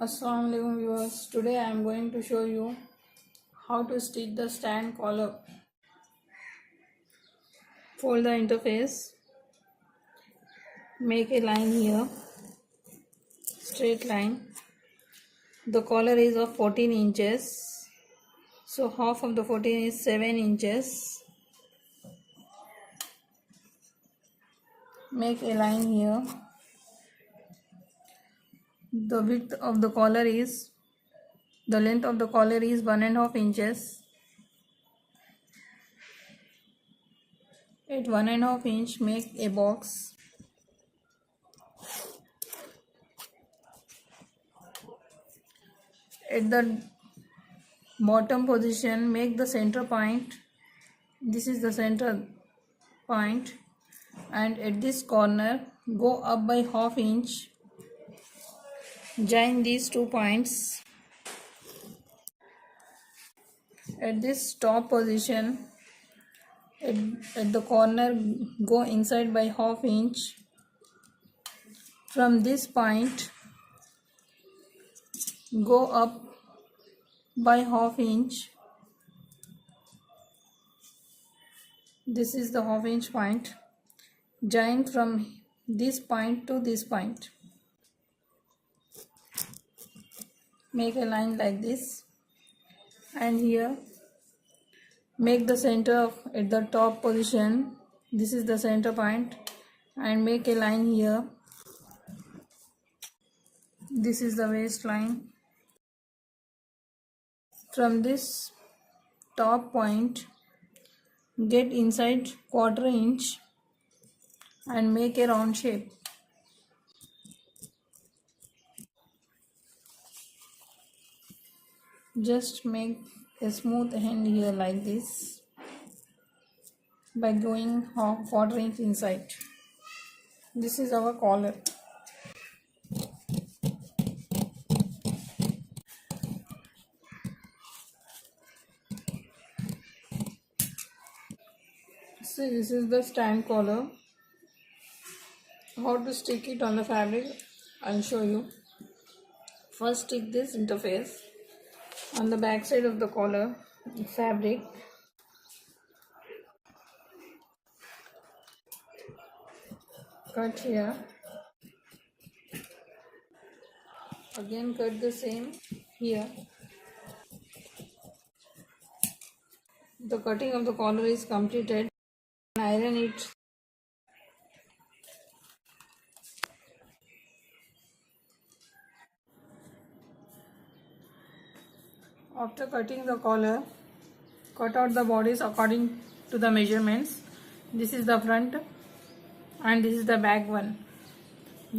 Assalamu alaikum viewers. Today I am going to show you how to stitch the stand collar. Fold the interface, make a line here, straight line. The collar is of 14 inches, so half of the 14 is 7 inches. Make a line here. The width of the collar is, the length of the collar is 1.5 inches. At 1.5 inch, make a box. At the bottom position, make the center point. This is the center point, and at this corner, go up by half inch. Join these 2 points. At this top position, at the corner, go inside by half inch. From this point, go up by half inch. This is the half inch point. Join from this point to this point. Make a line like this, and here make the center at the top position. This is the center point, and make a line here. This is the waistline. From this top point, get inside 1/4 inch and make a round shape. Just make a smooth end here like this by going 1/4 inch inside. This is our collar. See, this is the stand collar. How to stick it on the fabric, I'll show you. First, stick this interface on the back side of the collar fabric. Cut here. Again cut the same here. The cutting of the collar is completed. Iron it. After cutting the collar, cut out the bodies according to the measurements. This is the front and this is the back one.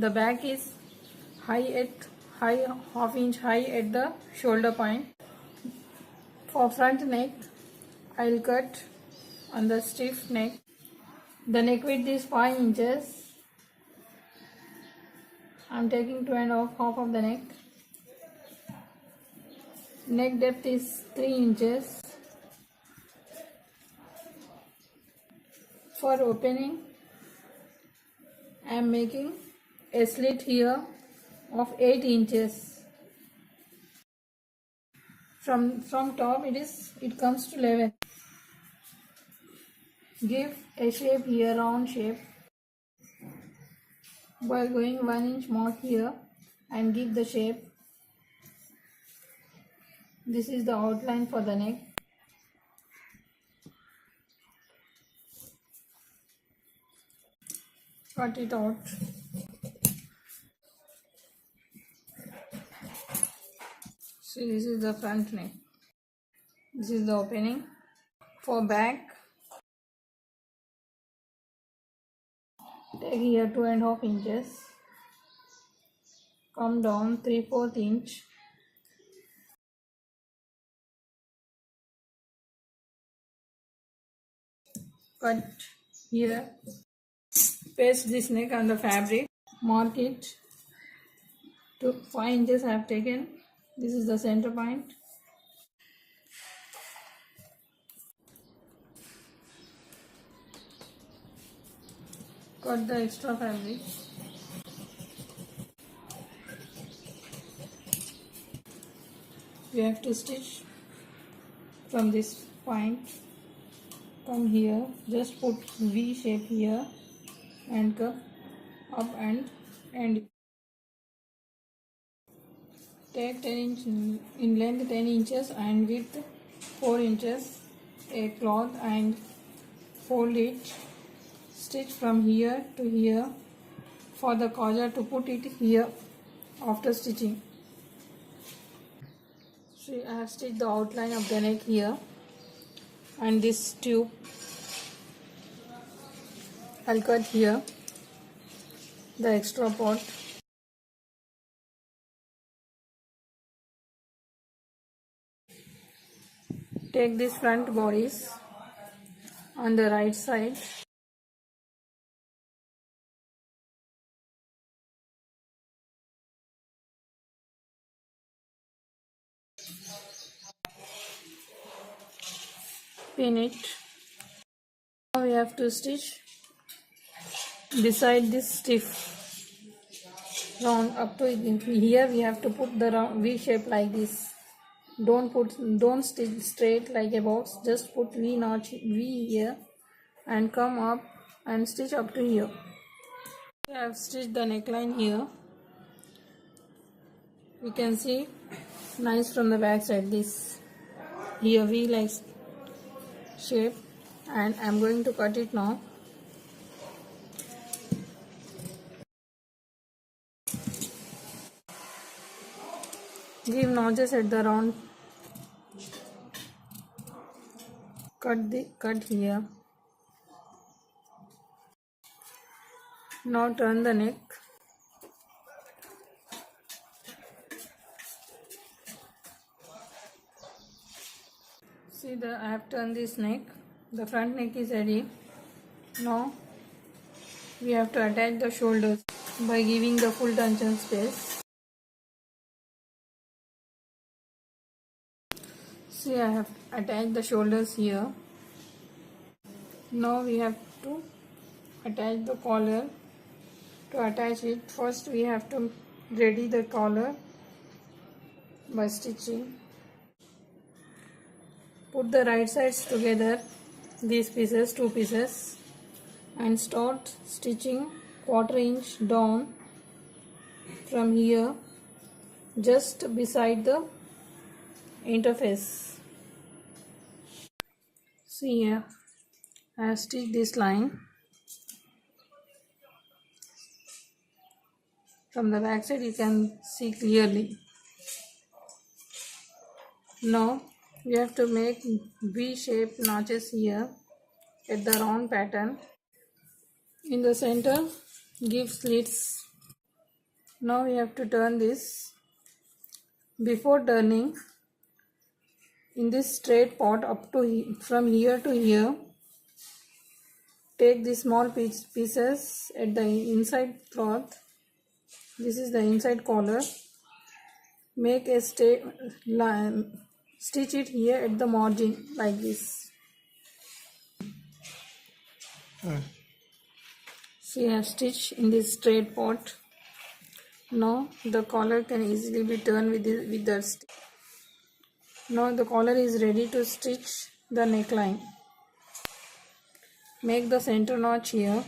The back is half inch high at the shoulder point. For front neck, I'll cut on the stiff neck. The neck width is 5 inches. I'm taking 2.5 half of the neck. Neck depth is 3 inches. For opening, I am making a slit here of 8 inches. From top it comes to level. Give a shape here, round shape, by going 1 inch mark here and give the shape. This is the outline for the neck. Cut it out. See, this is the front neck. This is the opening. For back, take here 2.5 inches. Come down 3/4 inch. Cut here. Paste this neck on the fabric. Mark it to 5 inches I have taken. This is the center point. Cut the extra fabric. we have to stitch from this point, come here, just put V shape here and come up and end. Take 10 inch in length 10 inches and width 4 inches a cloth and fold it, stitch from here to here for the collar to put it here after stitching. See, I have stitched the outline of the neck here and this tube I'll cut here the extra part. Take this front bodice on the right side, pin it. Now we have to stitch beside this stiff round up to here. We have to put the round V shape like this. Don't stitch straight like a box, just put V notch V here and come up and stitch up to here. I have stitched the neckline here. We can see nice from the back side this here V like shape, and I am going to cut it now. Give notches at the round, cut here. Now turn the neck. See, I have turned this neck. The front neck is ready. Now we have to attach the shoulders by giving the full tension space. See, I have attached the shoulders here. Now we have to attach the collar. To attach it, first we have to ready the collar by stitching. Put the right sides together, these pieces, two pieces, and start stitching 1/4 inch down from here, just beside the interface. See here, I have stitched this line. From the back side you can see clearly. Now we have to make V-shaped notches here at the round pattern. In the center, give slits. Now we have to turn this. Before turning, in this straight part up to from here to here, take the small pieces at the inside cloth. This is the inside collar. Make a line, stitch it here at the margin like this. See, I have stitched in this straight part. Now the collar can easily be turned with the stick. Now the collar is ready to stitch the neckline. Make the center notch here.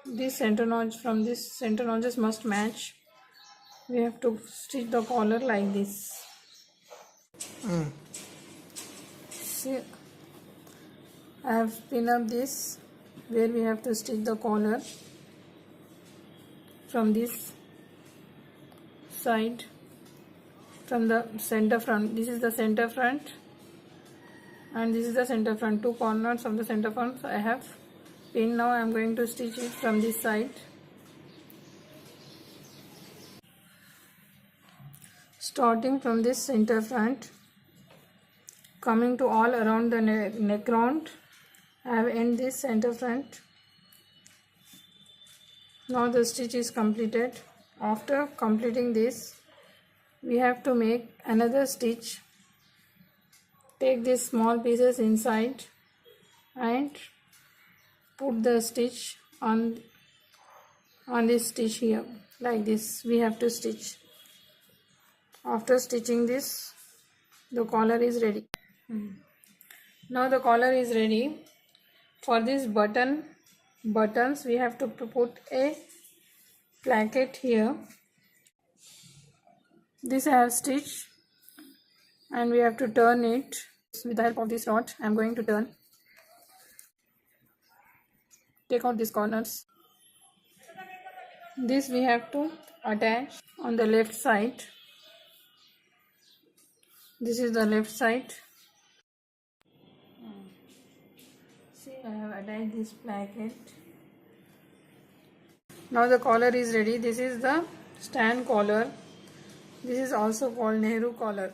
This center notch, from this center notches must match. We have to stitch the collar like this. See, I have pinned up this where we have to stitch the collar from this side, from the center front. This is the center front and this is the center front. Two corners of the center front I have pinned. Now I am going to stitch it from this side. Starting from this center front, coming to all around the neck round, I have ended this center front. Now the stitch is completed. After completing this, we have to make another stitch. Take these small pieces inside and put the stitch on this stitch here. Like this we have to stitch. After stitching this, the collar is ready. Now the collar is ready. For this buttons we have to put a placket here. This I have stitched and we have to turn it. With the help of this rod I am going to turn. Take out these corners. This we have to attach on the left side. This is the left side. See, I have attached this placket. Now the collar is ready. This is the stand collar. This is also called Nehru collar.